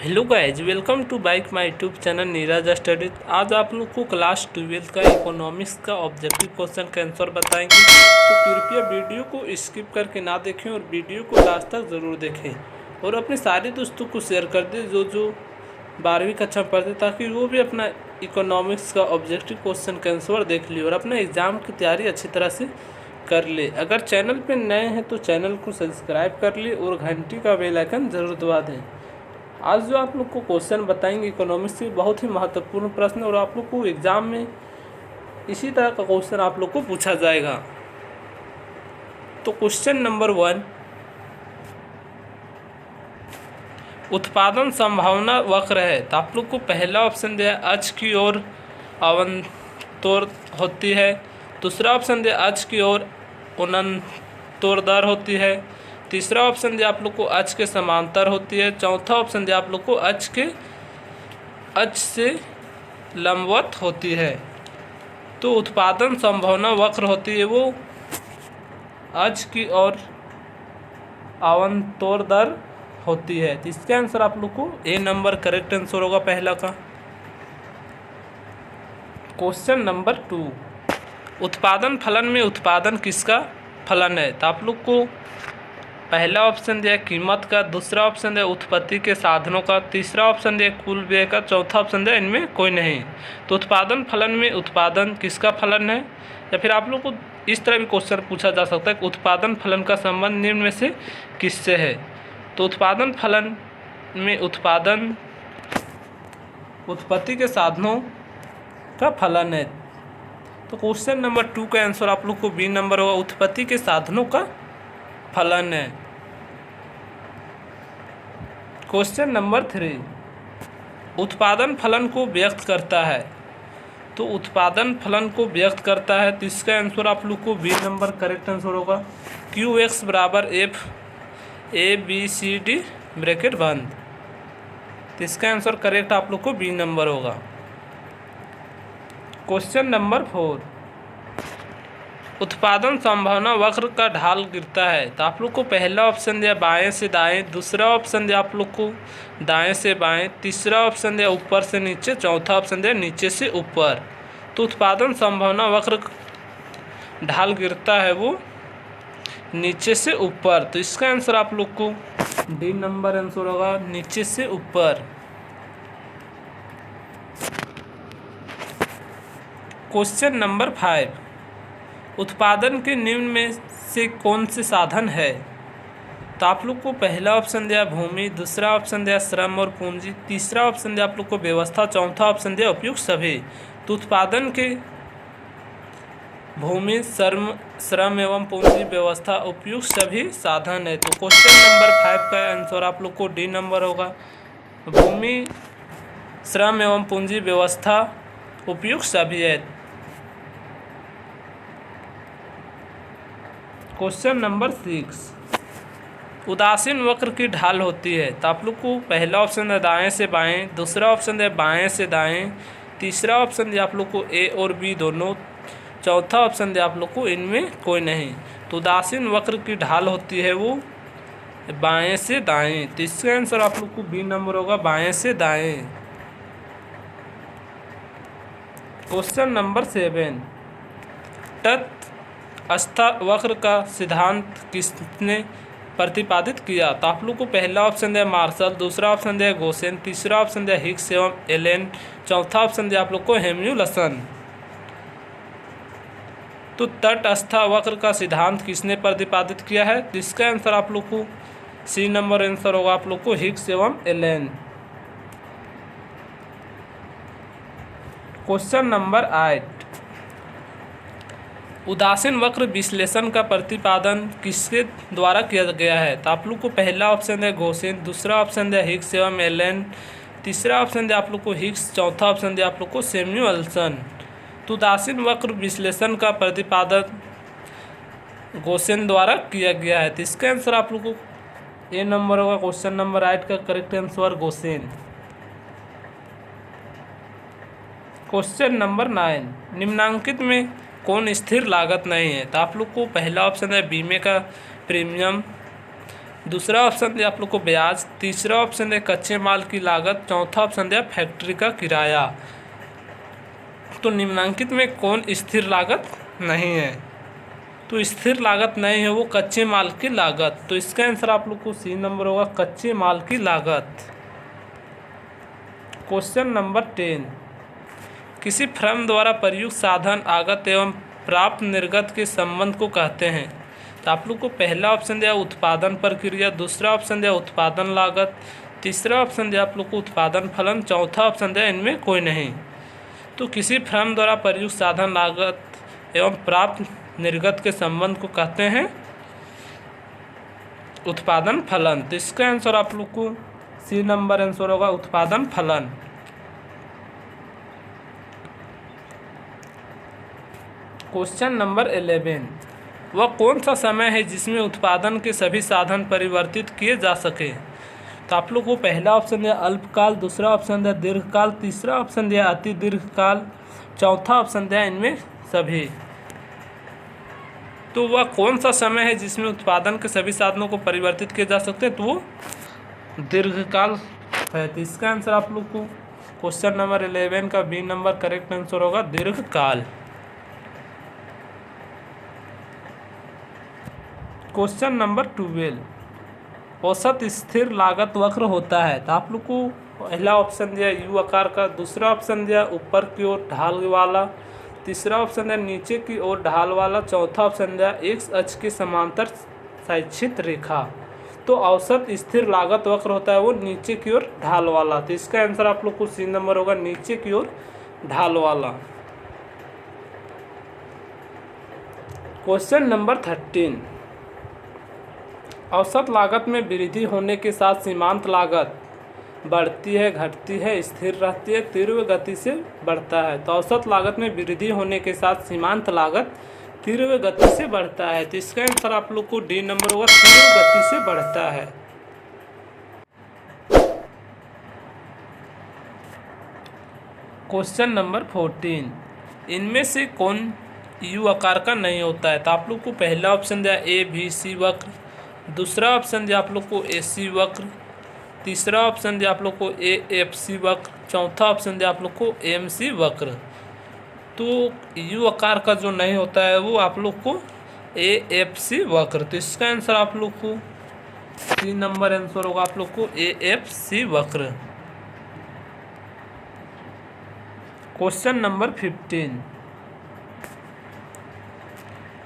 Hello guys, welcome to bike my YouTube channel Neeraj study. आज आप लोग को क्लास 12 का इकोनॉमिक्स का ऑब्जेक्टिव क्वेश्चन का आंसर बताएंगे। तो कृपया वीडियो को स्किप करके ना देखें और वीडियो को लास्ट तक ज़रूर देखें और अपने सारे दोस्तों को शेयर कर दें जो 12वीं कक्षा में पढ़ते, ताकि वो भी अपना इकोनॉमिक्स का ऑब्जेक्टिव क्वेश्चन का आंसर देख ले और अपना एग्ज़ाम की तैयारी अच्छी तरह से कर ले। अगर चैनल पर नए हैं तो चैनल को सब्सक्राइब कर ले और घंटी का बेल आइकन ज़रूर दबा दें। आज जो आप लोग को क्वेश्चन बताएंगे इकोनॉमिक्स के बहुत ही महत्वपूर्ण प्रश्न, और आप लोग को एग्जाम में इसी तरह का क्वेश्चन आप लोग को पूछा जाएगा। तो क्वेश्चन नंबर 1, उत्पादन संभावना वक्र है। तो आप लोग को पहला ऑप्शन दिया अक्ष की ओर अवंतोर होती है, दूसरा ऑप्शन दिया अक्ष की ओर उन्नतोर दर होती है, तीसरा ऑप्शन दिया आप लोग को अक्ष के समांतर होती है, चौथा ऑप्शन दिया आप लोग को अक्ष से लंबवत होती है। तो उत्पादन संभावना वक्र होती है वो अक्ष की ओर अवंतोर दर होती है। तो इसका आंसर आप लोग को ए नंबर करेक्ट आंसर होगा पहला का। क्वेश्चन नंबर 2, उत्पादन फलन में उत्पादन किसका फलन है। तो आप लोग को पहला ऑप्शन दिया कीमत का, दूसरा ऑप्शन दिया उत्पत्ति के साधनों का, तीसरा ऑप्शन दिया कुल व्यय का, चौथा ऑप्शन दिया इनमें कोई नहीं। तो उत्पादन फलन में उत्पादन किसका फलन है, या फिर आप लोग को इस तरह भी क्वेश्चन पूछा जा सकता है कि उत्पादन फलन का संबंध निम्न में से किससे है। तो उत्पादन फलन में उत्पादन उत्पत्ति के साधनों का फलन है। तो क्वेश्चन नंबर 2 का आंसर आप लोग को बी नंबर होगा, उत्पत्ति के साधनों का फलन है। क्वेश्चन नंबर 3, उत्पादन फलन को व्यक्त करता है। तो उत्पादन फलन को व्यक्त करता है, तो इसका आंसर आप लोग को बी नंबर करेक्ट आंसर होगा। क्यू एक्स बराबर F A B C D bracket बंद। तो इसका आंसर करेक्ट आप लोग को बी नंबर होगा। क्वेश्चन नंबर 4, उत्पादन संभावना वक्र का ढाल गिरता है। तो आप लोग को पहला ऑप्शन दिया बाएं से दाएं, दूसरा ऑप्शन दिया आप लोग को दाएं से बाएं, तीसरा ऑप्शन दिया ऊपर से नीचे, चौथा ऑप्शन दिया नीचे से ऊपर। तो उत्पादन संभावना वक्र ढाल गिरता है वो नीचे से ऊपर। तो इसका आंसर आप लोग को डी नंबर आंसर होगा, नीचे से ऊपर। क्वेश्चन नंबर 5, उत्पादन के निम्न में से कौन से साधन है। तो आप लोग को पहला ऑप्शन दिया भूमि, दूसरा ऑप्शन दिया श्रम और पूंजी, तीसरा ऑप्शन दिया आप लोग को व्यवस्था, चौथा ऑप्शन दिया उपयुक्त सभी। तो उत्पादन के भूमि, श्रम एवं पूंजी, व्यवस्था, उपयुक्त सभी साधन है। तो क्वेश्चन नंबर 5 का आंसर आप लोग को डी नंबर होगा, भूमि, श्रम एवं पूंजी, व्यवस्था, उपयुक्त सभी है। क्वेश्चन नंबर 6, उदासीन वक्र की ढाल होती है। तो आप लोग को पहला ऑप्शन है दाएं से बाएं, दूसरा ऑप्शन है बाएं से दाएं, तीसरा ऑप्शन दिया आप लोग को ए और बी दोनों, चौथा ऑप्शन दिया आप लोग को इनमें कोई नहीं। तो उदासीन वक्र की ढाल होती है वो बाएं से दाएं। तो इसका आंसर आप लोग को बी नंबर होगा, बाएं से दाएं। क्वेश्चन नंबर 7, तटस्थ वक्र का सिद्धांत किसने प्रतिपादित किया। तो आप लोग को पहला ऑप्शन दिया मार्शल, दूसरा ऑप्शन दिया गोसेन, तीसरा ऑप्शन दिया हिग्स एवं एलेन, चौथा ऑप्शन दिया आप लोग को हेम्यूल्सन। तो तटस्थ वक्र का सिद्धांत किसने प्रतिपादित किया है। तो इसका आंसर आप लोग को सी नंबर आंसर होगा, आप लोग को हिग्स एवं एलेन। क्वेश्चन नंबर 8, उदासीन वक्र विश्लेषण का प्रतिपादन किसके द्वारा किया गया है। तो आप लोग को पहला ऑप्शन है गोसेन, दूसरा ऑप्शन है हिग्स एवं एलेन, तीसरा ऑप्शन दिया आप लोग को हिग्स, चौथा ऑप्शन दिया आप लोग को सैमुअल्सन। तो उदासीन वक्र विश्लेषण का प्रतिपादन गोसेन द्वारा किया गया है। तो इसका आंसर आप लोग को ए नंबर होगा, क्वेश्चन नंबर 8 का correct answer Gaussian. Question number 9, निम्नांकित में कौन स्थिर लागत नहीं है। तो आप लोग को पहला ऑप्शन है बीमे का प्रीमियम, दूसरा ऑप्शन दिया आप लोग को ब्याज, तीसरा ऑप्शन है कच्चे माल की लागत, चौथा ऑप्शन दिया फैक्ट्री का किराया। तो निम्नलिखित में कौन स्थिर लागत नहीं है? तो स्थिर लागत नहीं है वो कच्चे माल की लागत। तो इसका आंसर आप लोग को सी नंबर होगा, कच्चे माल की लागत। क्वेश्चन नंबर 10, किसी फर्म द्वारा प्रयुक्त साधन आगत एवं प्राप्त निर्गत के संबंध को कहते हैं। तो आप लोग को पहला ऑप्शन दिया उत्पादन प्रक्रिया, दूसरा ऑप्शन दिया उत्पादन लागत, तीसरा ऑप्शन दिया आप लोग को उत्पादन फलन, चौथा ऑप्शन दिया इनमें कोई नहीं। तो किसी फर्म द्वारा प्रयुक्त साधन लागत एवं प्राप्त निर्गत के संबंध को कहते हैं उत्पादन फलन। तो इसका आंसर आप लोग को सी नंबर आंसर होगा, उत्पादन फलन। क्वेश्चन नंबर 11, वह कौन सा समय है जिसमें उत्पादन के सभी साधन परिवर्तित किए जा सके। तो आप लोग को पहला ऑप्शन दिया अल्पकाल, दूसरा ऑप्शन दिया दीर्घकाल, तीसरा ऑप्शन दिया अति दीर्घकाल, चौथा ऑप्शन दिया इनमें सभी। तो वह कौन सा समय है जिसमें उत्पादन के सभी साधनों को परिवर्तित किए जा सकते हैं? तो वो दीर्घकाल है। तो इसका आंसर आप लोग को क्वेश्चन नंबर 11 का बी नंबर करेक्ट आंसर होगा, दीर्घकाल। क्वेश्चन नंबर 12, औसत स्थिर लागत वक्र होता है। तो आप लोग को पहला ऑप्शन दिया यू आकार का, दूसरा ऑप्शन दिया ऊपर की ओर ढाल वाला, तीसरा ऑप्शन दिया नीचे की ओर ढाल वाला, चौथा ऑप्शन दिया एक्स अक्ष के समांतर क्षैतिज रेखा। तो औसत स्थिर लागत वक्र होता है वो नीचे की ओर ढाल वाला। तो इसका आंसर आप लोग को सी नंबर होगा, नीचे की ओर ढाल वाला। क्वेश्चन नंबर 13, औसत लागत में वृद्धि होने के साथ सीमांत लागत बढ़ती है, घटती है, स्थिर रहती है, तीव्र गति से बढ़ता है। तो औसत लागत में वृद्धि होने के साथ सीमांत लागत तीव्र गति से बढ़ता है। तो इसका आंसर आप लोग को डी नंबर होगा, तीव्र गति से बढ़ता है। क्वेश्चन नंबर 14, इनमें से कौन यू आकार का नहीं होता है। तो आप लोग को पहला ऑप्शन दिया ए बी सी वक्र, दूसरा ऑप्शन दिया आप लोग को ए सी वक्र, तीसरा ऑप्शन दिया आप लोग को ए एफ सी वक्र, चौथा ऑप्शन दिया आप लोग को एम सी वक्र। तो यू आकार का जो नहीं होता है वो आप लोग को ए एफ सी वक्र। तो इसका आंसर आप लोग को सी नंबर आंसर होगा, आप लोग को ए एफ सी वक्र। क्वेश्चन नंबर 15,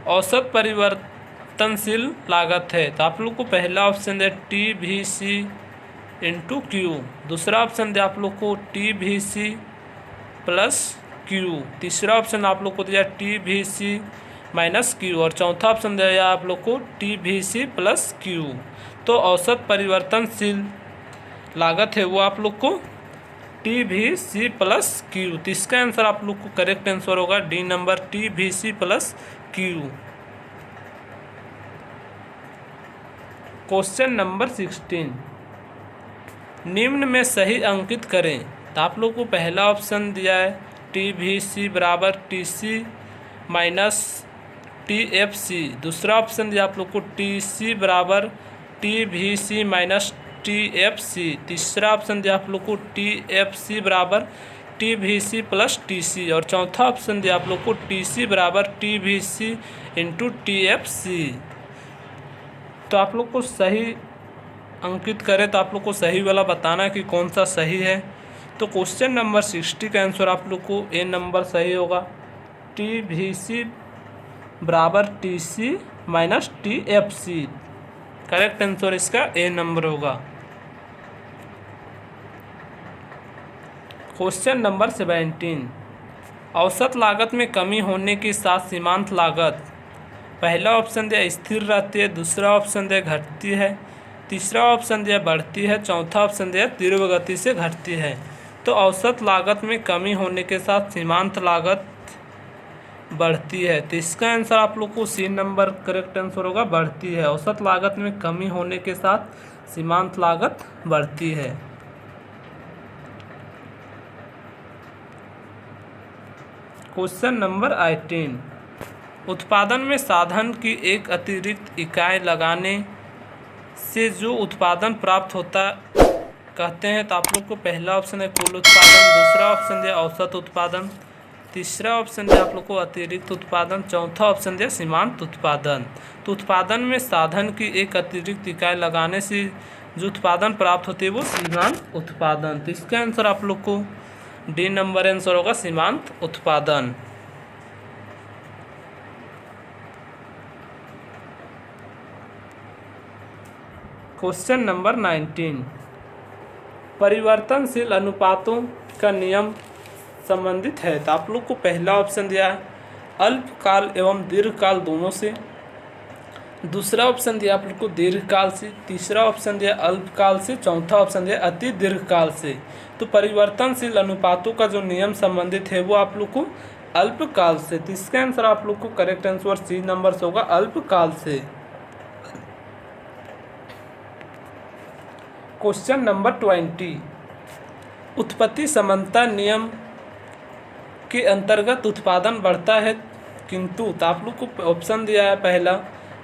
औसत परिवर्तनशील लागत है। तो आप लोग को पहला ऑप्शन दिया टी भी सी इंटू क्यू, दूसरा ऑप्शन दिया आप लोग को T V C plus Q, तीसरा ऑप्शन आप लोग को दिया टी भी सी माइनस क्यू, और चौथा ऑप्शन दिया आप लोग को T V C plus Q. तो औसत परिवर्तनशील लागत है वो आप लोग को T V C plus Q. तो इसका आंसर आप लोग को करेक्ट आंसर होगा D number, T V C plus Q. Question number 16, निम्न में सही अंकित करें। तो आप लोग को पहला ऑप्शन दिया है टी भी सी बराबर T C minus T F C, दूसरा ऑप्शन दिया आप लोग को टी सी बराबर टी भी सी माइनस टी एफ सी, तीसरा ऑप्शन दिया आप लोग को टी एफ सी बराबर T V C plus T C, और चौथा ऑप्शन दिया आप लोग को टी सी बराबर टी भी सी इंटू टी एफ सी। तो आप लोग को सही अंकित करें तो आप लोग को सही वाला बताना कि कौन सा सही है। तो क्वेश्चन नंबर 60 का आंसर आप लोग को ए नंबर सही होगा, टी भी सी बराबर T C minus T F C. Correct answer इसका ए नंबर होगा। क्वेश्चन नंबर 17, औसत लागत में कमी होने के साथ सीमांत लागत। पहला ऑप्शन दिया स्थिर रहती है, दूसरा ऑप्शन दिया घटती है, तीसरा ऑप्शन दिया बढ़ती है, चौथा ऑप्शन दिया तीव्र गति से घटती है। तो औसत लागत में कमी होने के साथ सीमांत लागत बढ़ती है। तो इसका आंसर आप लोग को सी नंबर करेक्ट आंसर होगा, बढ़ती है। औसत लागत में कमी होने के साथ सीमांत लागत बढ़ती है। क्वेश्चन नंबर 18, उत्पादन में साधन की एक अतिरिक्त इकाई लगाने से जो उत्पादन प्राप्त होता कहते हैं, तो आप लोग को पहला ऑप्शन है कुल उत्पादन, दूसरा ऑप्शन दिया औसत उत्पादन, तीसरा ऑप्शन दिया आप लोग को अतिरिक्त उत्पादन, चौथा ऑप्शन दिया सीमांत उत्पादन। तो उत्पादन में साधन की एक अतिरिक्त इकाई लगाने से जो उत्पादन प्राप्त होती है वो सीमांत उत्पादन। तो इसका आंसर आप लोग को डी नंबर आंसर होगा सीमांत उत्पादन। क्वेश्चन नंबर 19, परिवर्तनशील अनुपातों का नियम संबंधित है। तो आप लोग को पहला ऑप्शन दिया है अल्पकाल एवं दीर्घकाल दोनों से, दूसरा ऑप्शन दिया आप लोग को दीर्घकाल से, तीसरा ऑप्शन दिया अल्पकाल से, चौथा ऑप्शन दिया अति दीर्घकाल से। तो परिवर्तनशील अनुपातों का जो नियम संबंधित है वो आप लोग को अल्पकाल से। तो इसका आंसर आप लोग को करेक्ट आंसर सी नंबर से होगा अल्पकाल से। क्वेश्चन नंबर 20, उत्पत्ति समानता नियम के अंतर्गत उत्पादन बढ़ता है किंतु, तो आप लोग को ऑप्शन दिया है पहला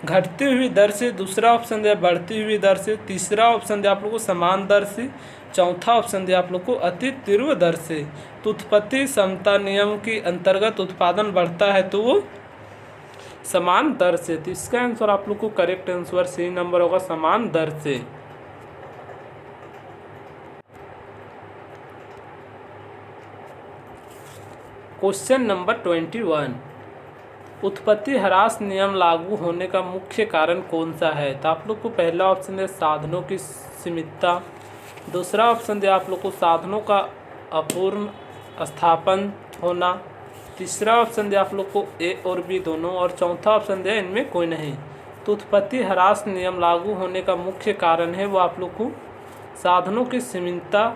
घटती हुई दर से, दूसरा ऑप्शन दिया बढ़ती हुई दर से, तीसरा ऑप्शन दिया आप लोग को समान दर से, चौथा ऑप्शन दिया आप लोग को अति तीव्र दर से। तो उत्पत्ति समता नियम के अंतर्गत उत्पादन बढ़ता है तो वो समान दर से। तो इसका आंसर आप लोग को करेक्ट आंसर सी नंबर होगा समान दर से। क्वेश्चन नंबर 21, उत्पत्ति ह्रास नियम लागू होने का मुख्य कारण कौन सा है। तो आप लोग को पहला ऑप्शन है साधनों की सीमितता, दूसरा ऑप्शन दिया आप लोग को साधनों का अपूर्ण स्थापन होना, तीसरा ऑप्शन दिया आप लोग को ए और बी दोनों, और चौथा ऑप्शन दिया इनमें कोई नहीं। तो उत्पत्ति ह्रास नियम लागू होने का मुख्य कारण है वो आप लोग को साधनों की सीमितता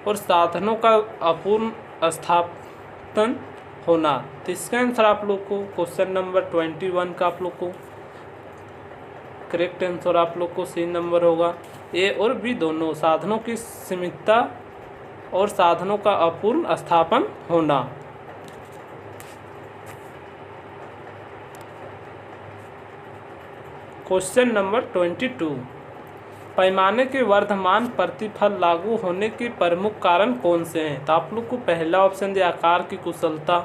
और साधनों का अपूर्ण स्थापन होना। तो इसका आंसर आप लोग को क्वेश्चन नंबर 21 का आप लोग को करेक्ट आंसर आप लोग को सी नंबर होगा ए और बी दोनों, साधनों की सीमितता और साधनों का अपूर्ण स्थापन होना। क्वेश्चन नंबर 22, पैमाने के वर्धमान प्रतिफल लागू होने के प्रमुख कारण कौन से हैं। तो आप लोग को पहला ऑप्शन दिया आकार की कुशलता,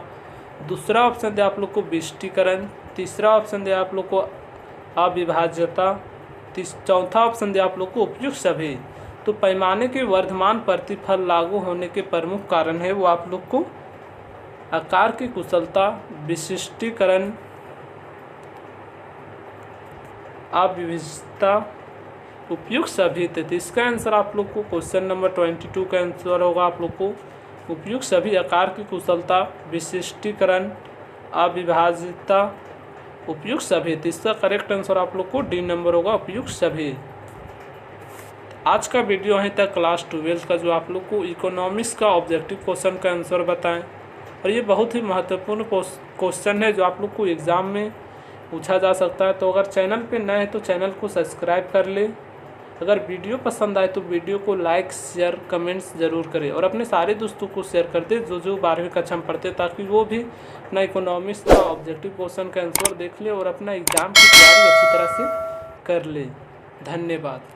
दूसरा ऑप्शन दिया आप लोग को विष्टीकरण, तीसरा ऑप्शन दिया आप लोग को अविभाज्यता, चौथा ऑप्शन दिया आप लोग को उपयुक्त सभी। तो पैमाने के वर्धमान प्रतिफल लागू होने के प्रमुख कारण है वो आप लोग को आकार की कुशलता, विशिष्टीकरण, अविभाज्यता, उपयुक्त सभी। तो इसका आंसर आप लोग को क्वेश्चन नंबर 22 का आंसर होगा आप लोग को उपयुक्त सभी, आकार की कुशलता, विशिष्टीकरण, अविभाज्यता, उपयुक्त सभी। तो इसका करेक्ट आंसर आप लोग को डी नंबर होगा उपयुक्त सभी। आज का वीडियो यहीं तक क्लास 12 का जो आप लोग को इकोनॉमिक्स का ऑब्जेक्टिव क्वेश्चन का आंसर बताएं, और ये बहुत ही महत्वपूर्ण क्वेश्चन है जो आप लोग को एग्ज़ाम में पूछा जा सकता है। तो अगर चैनल पे नए हैं तो चैनल को सब्सक्राइब कर ले, अगर वीडियो पसंद आए तो वीडियो को लाइक शेयर कमेंट्स ज़रूर करें, और अपने सारे दोस्तों को शेयर कर दे जो 12वीं कक्षा में पढ़ते, ताकि वो भी अपना इकोनॉमिक्स का ऑब्जेक्टिव क्वेश्चन का आंसर देख ले और अपना एग्ज़ाम की तैयारी अच्छी तरह से कर ले। धन्यवाद।